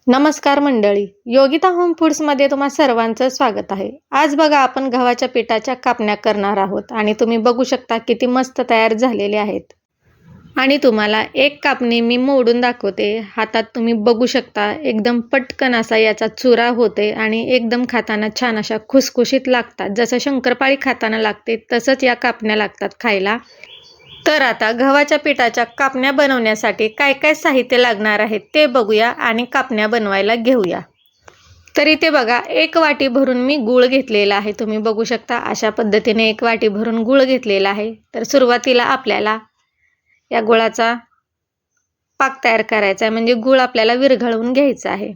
नमस्कार मंडळी, योगिता होम फूड्समध्ये तुम्हा सर्वांचं स्वागत आहे. आज बघा आपण गव्हाच्या पिठाच्या कापण्या करणार आहोत आणि तुम्ही बघू शकता किती मस्त तयार झालेले आहेत. आणि तुम्हाला एक कापणी मी मोडून दाखवते. हातात तुम्ही बघू शकता एकदम पटकन असा याचा चुरा होते आणि एकदम खाताना छान अशा खुसखुशीत लागतात. जसं शंकरपाळी खाताना लागते तसंच या कापण्या लागतात खायला. तर आता गव्हाच्या पिठाच्या कापण्या बनवण्यासाठी काय काय साहित्य लागणार आहे ते बघूया आणि कापण्या बनवायला घेऊया. तर इथे बघा 1 वाटी भरून मी गूळ घेतलेला आहे. तुम्ही बघू शकता अशा पद्धतीने 1 वाटी भरून गूळ घेतलेला आहे. तर सुरुवातीला आपल्याला या गुळाचा पाक तयार करायचा आहे, म्हणजे गूळ आपल्याला विरघळवून घ्यायचा आहे.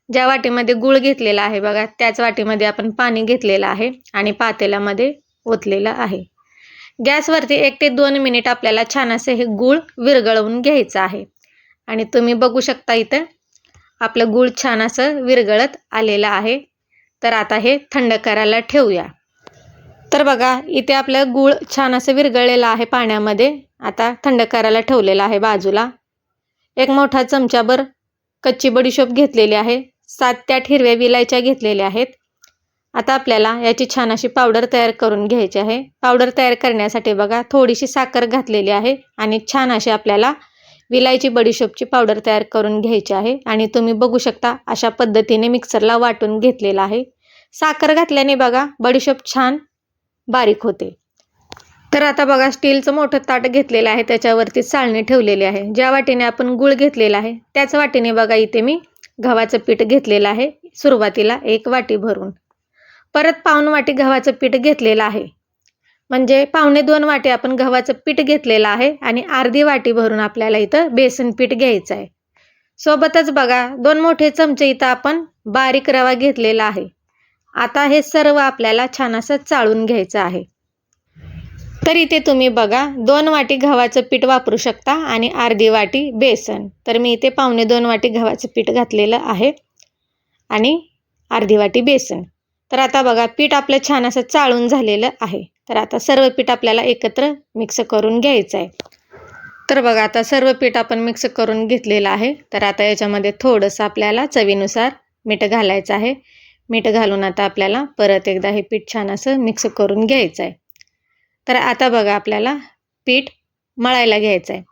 ज्या वाटीमध्ये गूळ घेतलेला आहे बघा त्याच वाटीमध्ये आपण पाणी घेतलेलं आहे आणि पातेल्यामध्ये ओतलेलं आहे. गॅसवरती 1 ते 2 मिनिट आपल्याला छान असे हे गूळ विरघळवून घ्यायचं आहे. आणि तुम्ही बघू शकता इथं आपलं गूळ छान असं विरघळत आलेलं आहे. तर आता हे थंड करायला ठेवूया. तर बघा इथे आपलं गूळ छान असं विरघळलेलं आहे पाण्यामध्ये. आता थंड करायला ठेवलेलं आहे बाजूला. 1 मोठा चमचाभर कच्ची बडीशोप घेतलेली आहे. 7 ते 8 हिरव्या विलायच्या घेतलेल्या आहेत. आता आपल्याला याची छान अशी पावडर तयार करून घ्यायची आहे. पावडर तयार करण्यासाठी बघा थोडीशी साखर घातलेली आहे आणि छान अशी आपल्याला विलायची बडीशोपची पावडर तयार करून घ्यायची आहे. आणि तुम्ही बघू शकता अशा पद्धतीने मिक्सरला वाटून घेतलेला आहे. साखर घातल्याने बघा बडीशोप छान बारीक होते. तर आता बघा स्टीलचं मोठं ताट घेतलेलं आहे, त्याच्यावरती चाळणी ठेवलेली आहे. ज्या वाटीने आपण गूळ घेतलेला आहे त्याच वाटीने बघा इथे मी गव्हाचं पीठ घेतलेलं आहे. सुरुवातीला 1 वाटी भरून परत पाऊण वाटी गव्हाचं पीठ घेतलेलं आहे. म्हणजे 1.25 वाटी आपण गव्हाचं पीठ घेतलेलं आहे आणि अर्धी वाटी भरून आपल्याला इथं बेसन पीठ घ्यायचं आहे. सोबतच बघा 2 मोठे चमचे इथं आपण बारीक रवा घेतलेला आहे. आता हे सर्व आपल्याला छान असं चाळून घ्यायचं आहे. तर इथे तुम्ही बघा 2 वाटी गव्हाचं पीठ वापरू शकता आणि अर्धी वाटी बेसन. तर मी इथे 1.25 वाटी गव्हाचं पीठ घातलेलं आहे आणि अर्धी वाटी बेसन. तर आता बघा पीठ आपलं छान असं चाळून झालेलं आहे. तर आता सर्व पीठ आपल्याला एकत्र मिक्स करून घ्यायचं आहे. तर बघा आता सर्व पीठ आपण मिक्स करून घेतलेलं आहे. तर आता याच्यामध्ये थोडंसं आपल्याला चवीनुसार मीठ घालायचं आहे. मीठ घालून आता आपल्याला परत एकदा हे पीठ छान असं मिक्स करून घ्यायचं आहे. तर आता बघा आपल्याला पीठ मळायला घ्यायचं आहे.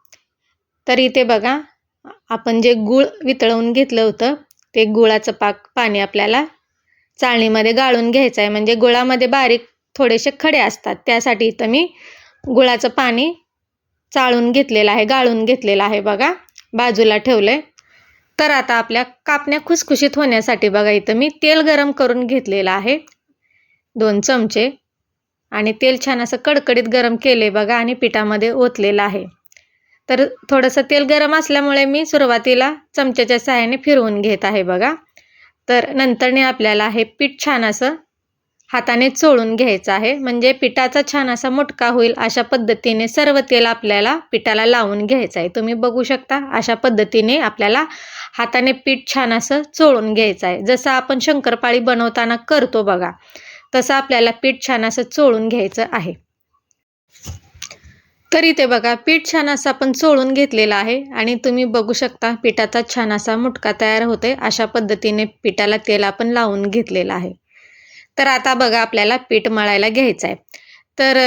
तर इथे बघा आपण जे गूळ वितळवून घेतलं होतं ते गुळाचं पाणी आपल्याला चाळणीमध्ये गाळून घ्यायचं आहे. म्हणजे गुळामध्ये बारीक थोडेसे खडे असतात, त्यासाठी इथं मी गुळाचं पाणी चाळून घेतलेलं आहे, गाळून घेतलेलं आहे बघा, बाजूला ठेवलंय. तर आता आपल्या कापण्या खुसखुशीत होण्यासाठी बघा इथं मी तेल गरम करून घेतलेलं आहे 2 चमचे. आणि तेल छान असं कडकडीत गरम केले बघा आणि पिठामध्ये ओतलेलं आहे. तर थोडंसं तेल गरम असल्यामुळे मी सुरुवातीला चमच्याच्या सहाय्याने फिरवून घेत आहे बघा. तर नंतरने आपल्याला हे पीठ छान असं हाताने चोळून घ्यायचं आहे. म्हणजे पिठाचा छान असा मुटका होईल अशा पद्धतीने सर्व तेल आपल्याला पिठाला लावून घ्यायचं आहे. तुम्ही बघू शकता अशा पद्धतीने आपल्याला हाताने पीठ छान असं चोळून घ्यायचं आहे. जसं आपण शंकरपाळी बनवताना करतो बघा तसं आपल्याला पीठ छान असं चोळून घ्यायचं आहे. तर इथे बघा पीठ छान असं आपण चोळून घेतलेलं आहे आणि तुम्ही बघू शकता पिठाचा छान असा मुटका तयार होतोय. अशा पद्धतीने पिठाला तेल आपण लावून घेतलेलं आहे. तर आता बघा आपल्याला पीठ मळायला घ्यायचं आहे. तर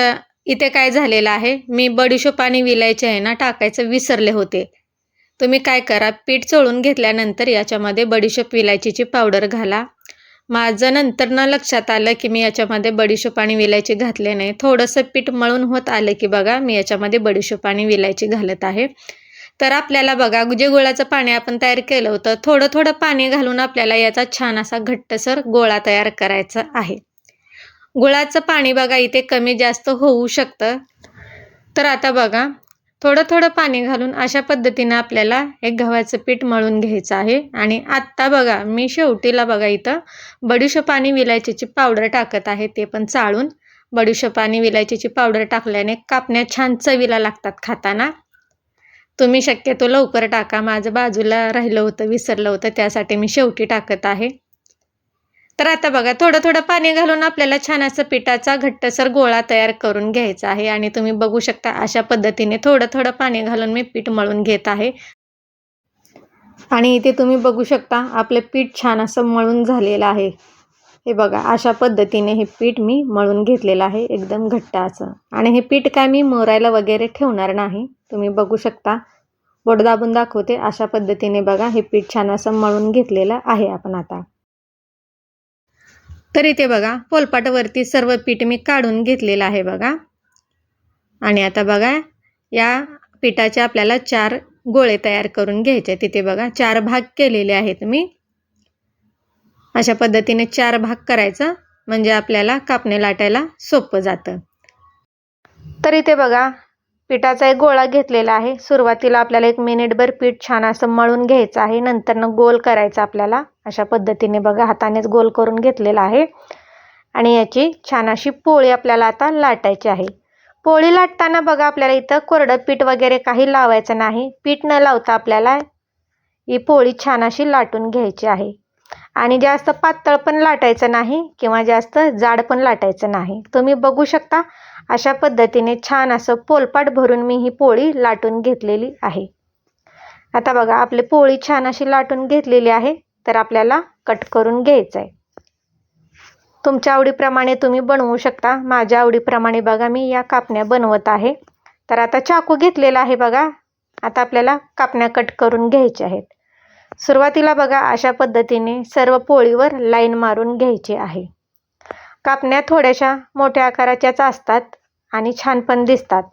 इथे काय झालेलं आहे, मी बडीशोप आणि विलायची आहे ना टाकायचं विसरले होते. तुम्ही काय करा, पीठ चोळून घेतल्यानंतर याच्यामध्ये बडीशोप विलायचीची पावडर घाला. माझं नंतरनं लक्षात आलं की मी याच्यामध्ये बडीशोप आणि विलायची घातले नाही. थोडंसं पीठ मळून होत आलं की बघा मी याच्यामध्ये बडीशोप आणि विलायची घालत आहे. तर आपल्याला बघा जे गुळाचं पाणी आपण तयार केलं होतं थोडं थोडं पाणी घालून आपल्याला याचा छान असा घट्टसर गोळा तयार करायचा आहे. गुळाचं पाणी बघा इथे कमी जास्त होऊ शकतं. तर आता बघा थोडं थोडं पाणी घालून अशा पद्धतीने आपल्याला एक गव्हाचं पीठ मळून घ्यायचं आहे. आणि आत्ता बघा मी शेवटीला बघा इथं बडीशोप आणि विलायचीची पावडर टाकत आहे, ते पण चाळून. बडीशोप आणि विलायचीची पावडर टाकल्याने कापण्या छान चवीला लागतात खाताना. तुम्ही शक्यतो लवकर टाका, माझं बाजूला राहिलं होतं विसरलं होतं त्यासाठी मी शेवटी टाकत आहे. तर आता बघा थोडं थोडं पाणी घालून आपल्याला छान असं पिठाचा घट्टसर गोळा तयार करून घ्यायचा आहे. आणि तुम्ही बघू शकता अशा पद्धतीने थोडं थोडं पाणी घालून मी पीठ मळून घेत आहे. आणि इथे तुम्ही बघू शकता आपलं पीठ छान असं मळून झालेलं आहे. हे बघा, अशा पद्धतीने हे पीठ मी मळून घेतलेलं आहे, एकदम घट्ट असं. आणि हे पीठ काय मी मुरायला वगैरे ठेवणार नाही. तुम्ही बघू शकता, बोट दाबून दाखवते, अशा पद्धतीने बघा हे पीठ छान असं मळून घेतलेलं आहे आपण आता. तर इथे बघा पोलपाटावरती सर्व पीठ मी काढून घेतलेलं आहे बघा. आणि आता बघा या पिठाचे आपल्याला 4 गोळे तयार करून घ्यायचे. तिथे बघा 4 भाग केलेले आहेत मी. अशा पद्धतीने 4 भाग करायचं, म्हणजे आपल्याला कापणे लाटायला सोपं जातं. तर इथे बघा पिठाचा एक गोळा घेतलेला आहे. सुरुवातीला आपल्याला 1 मिनिटभर पीठ छान असं मळून घ्यायचं आहे. नंतर गोल करायचं आपल्याला. अशा पद्धतीने बघा हातानेच गोल करून घेतलेला आहे. आणि याची छान अशी पोळी आपल्याला आता लाटायची आहे. पोळी लाटताना बघा आपल्याला इथं कोरडं पीठ वगैरे काही लावायचं नाही. पीठ न लावता आपल्याला ही पोळी छान अशी लाटून घ्यायची आहे. आणि जास्त पातळ पण लाटायचं नाही किंवा जास्त जाड पण लाटायचं नाही. तुम्ही बघू शकता अशा पद्धतीने छान असं पोलपाट भरून मी ही पोळी लाटून घेतलेली आहे. आता बघा आपली पोळी छान अशी लाटून घेतलेली आहे. तर आपल्याला कट करून घ्यायचं आहे. तुमच्या आवडीप्रमाणे तुम्ही बनवू शकता. माझ्या आवडीप्रमाणे बघा मी या कापण्या बनवत आहे. तर आता चाकू घेतलेला आहे बघा. आता आपल्याला कापण्या कट करून घ्यायच्या आहेत. सुरुवातीला बघा अशा पद्धतीने सर्व पोळीवर लाईन मारून घ्यायची आहे. कापण्या थोड्याशा मोठ्या आकाराच्याच असतात आणि छान पण दिसतात.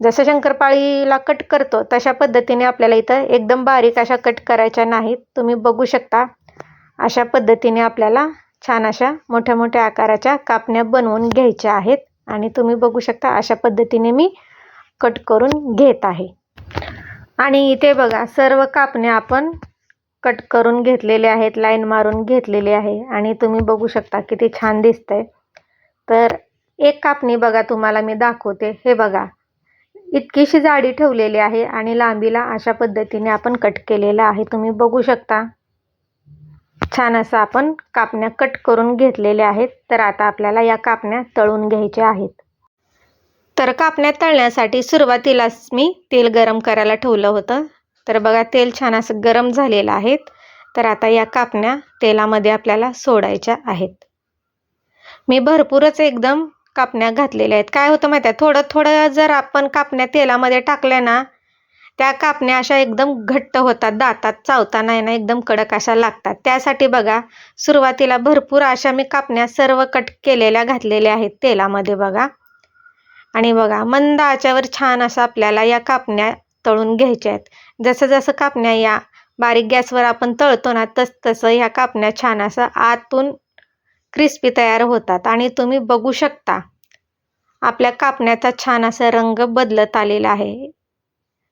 जसं शंकरपाळीला कट करतो तशा पद्धतीने आपल्याला इथं एकदम बारीक अशा कट करायच्या नाहीत. तुम्ही बघू शकता अशा पद्धतीने आपल्याला छान अशा मोठ्या मोठ्या आकाराच्या कापण्या बनवून घ्यायच्या आहेत. आणि तुम्ही बघू शकता अशा पद्धतीने मी कट करून घेत आहे. आणि इथे बघा सर्व कापण्या आपण कट करून घेतलेले आहेत, लाईन मारून घेतलेली आहे. आणि तुम्ही बघू शकता किती छान दिसतंय. तर एक कापणी बघा तुम्हाला मी दाखवते. हे बघा इतकीशी जाडी ठेवलेली आहे आणि लांबीला अशा पद्धतीने आपण कट केलेलं आहे. तुम्ही बघू शकता छान असं आपण कापण्या कट करून घेतलेल्या आहेत. तर आता आपल्याला या कापण्या तळून घ्यायच्या आहेत. तर कापण्या तळण्यासाठी सुरुवातीलाच मी तेल गरम करायला ठेवलं होतं. तर बघा तेल छान असं गरम झालेलं आहे. तर आता या कापण्या तेलामध्ये आपल्याला सोडायच्या आहेत. मी भरपूरच एकदम कापण्या घातलेल्या आहेत. काय होतं माहिती आहे, थोडं थोडं जर आपण कापण्या तेलामध्ये टाकल्या ना, त्या कापण्या अशा एकदम घट्ट होतात, दातात चावताना ना एकदम कडक अशा लागतात. त्यासाठी बघा सुरुवातीला भरपूर अशा मी कापण्या सर्व कट केलेल्या घातलेल्या आहेत तेलामध्ये बघा. आणि बघा मंद आचेवर छान असं आपल्याला या कापण्या तळून घ्यायच्या आहेत. जसं जसं कापण्या या बारीक गॅसवर आपण तळतो ना, तसं ह्या कापण्या छान असं आतून क्रिस्पी तयार होतात. आणि तुम्ही बघू शकता आपल्या कापण्याचा छान असा रंग बदलत आलेला आहे.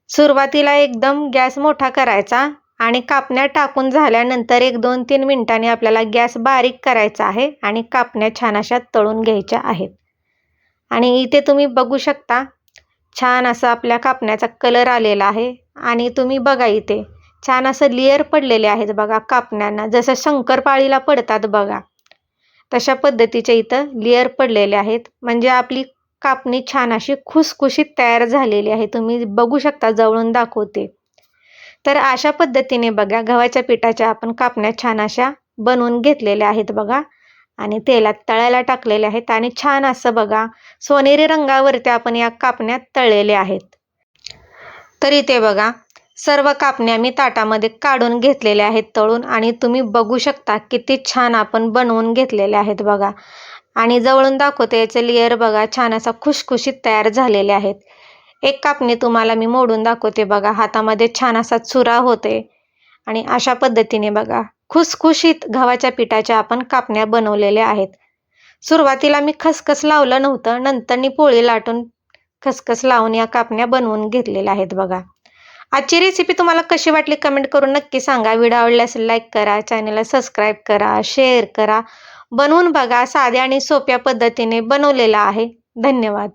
सुरुवातीला एकदम गॅस मोठा करायचा आणि कापण्या टाकून झाल्यानंतर 1-2-3 मिनिटांनी आपल्याला गॅस बारीक करायचा आहे आणि कापण्या छान अशा तळून घ्यायच्या आहेत. आणि इथे तुम्ही बघू शकता छान असा आपल्या कापण्याचा कलर आलेला आहे. आणि तुम्ही बघा इथे छान असं लेयर पडलेले आहेत बघा कापण्यांना, जसं शंकरपाळीला पडतात बघा तशा पद्धतीचे इथं लेयर पडलेले आहेत. म्हणजे आपली कापणी छान अशी खुसखुशीत तयार झालेली आहे. तुम्ही बघू शकता, जवळून दाखवते. तर अशा पद्धतीने बघा गव्हाच्या पिठाच्या आपण कापण्या छान अशा बनवून घेतलेल्या आहेत बघा. आणि तेलात तळायला टाकलेले आहेत आणि छान असं बघा सोनेरी रंगावरती आपण या कापण्या तळलेल्या आहेत. तर इथे बघा सर्व कापण्या मी ताटामध्ये काढून घेतलेल्या आहेत तळून. आणि तुम्ही बघू शकता किती छान आपण बनवून घेतलेले आहेत बघा. आणि जवळून दाखवते याचे लेयर बघा छान असा खुशखुशीत तयार झालेले आहेत. एक कापणी तुम्हाला मी मोडून दाखवते बघा, हातामध्ये छान असा चुरा होते. आणि अशा पद्धतीने बघा खुसखुशीत गव्हाच्या पिठाच्या आपण कापण्या बनवलेल्या आहेत. सुरुवातीला मी खसखस लावलं नव्हतं, नंतरनी पोळी लाटून खसखस लावून या कापण्या बनवून घेतलेल्या आहेत बघा. आजची रेसिपी तुम्हाला कशी वाटली कमेंट करून नक्की सांगा. व्हिडिओ आवडल्यास लाईक करा, चॅनलला सबस्क्राईब करा, शेअर करा. बनवून बघा, साध्या आणि सोप्या पद्धतीने बनवलेला आहे. धन्यवाद.